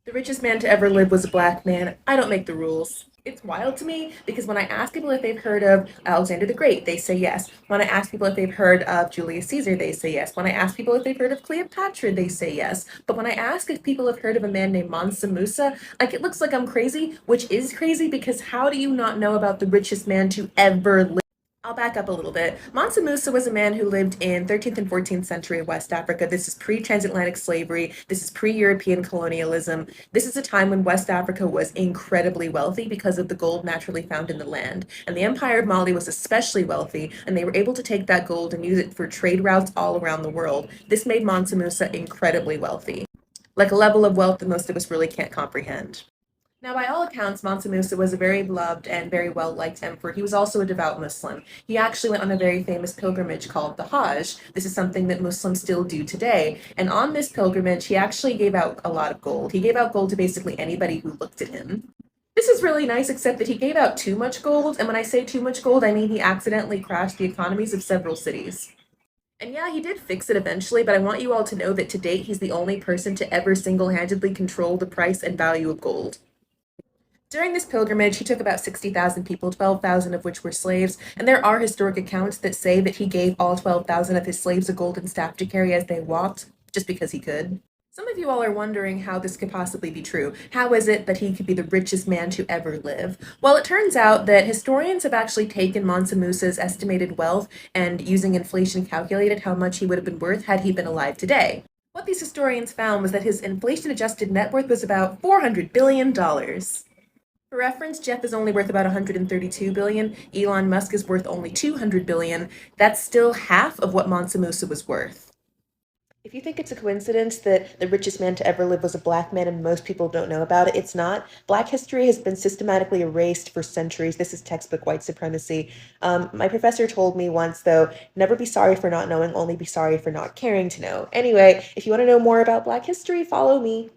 The richest man to ever live was a black man. I don't make the rules. It's wild to me because when I ask people if they've heard of Alexander the Great, they say yes. When I ask people if they've heard of Julius Caesar, they say yes. When I ask people if they've heard of Cleopatra, they say yes. But when I ask if people have heard of a man named Mansa Musa, like it looks like I'm crazy, which is crazy because how do you not know about the richest man to ever live? I'll back up a little bit. Mansa Musa was a man who lived in 13th and 14th century West Africa. This is pre-transatlantic slavery. This is pre-European colonialism. This is a time when West Africa was incredibly wealthy because of the gold naturally found in the land. And the Empire of Mali was especially wealthy, and they were able to take that gold and use it for trade routes all around the world. This made Mansa Musa incredibly wealthy, like a level of wealth that most of us really can't comprehend. Now, by all accounts, Mansa Musa was a very beloved and very well liked emperor. He was also a devout Muslim. He actually went on a very famous pilgrimage called the Hajj. This is something that Muslims still do today. And on this pilgrimage, he actually gave out a lot of gold. He gave out gold to basically anybody who looked at him. This is really nice, except that he gave out too much gold. And when I say too much gold, I mean he accidentally crashed the economies of several cities. And yeah, he did fix it eventually, but I want you all to know that to date, he's the only person to ever single handedly control the price and value of gold. During this pilgrimage, he took about 60,000 people, 12,000 of which were slaves, and there are historic accounts that say that he gave all 12,000 of his slaves a golden staff to carry as they walked, just because he could. Some of you all are wondering how this could possibly be true. How is it that he could be the richest man to ever live? Well, it turns out that historians have actually taken Mansa Musa's estimated wealth and using inflation calculated how much he would have been worth had he been alive today. What these historians found was that his inflation adjusted net worth was about $400 billion. For reference, Jeff is only worth about 132 billion. Elon Musk is worth only 200 billion. That's still half of what Mansa Musa was worth. If you think it's a coincidence that the richest man to ever live was a black man and most people don't know about it, it's not. Black history has been systematically erased for centuries. This is textbook white supremacy. My professor told me once, though, never be sorry for not knowing, only be sorry for not caring to know. Anyway, if you want to know more about black history, follow me.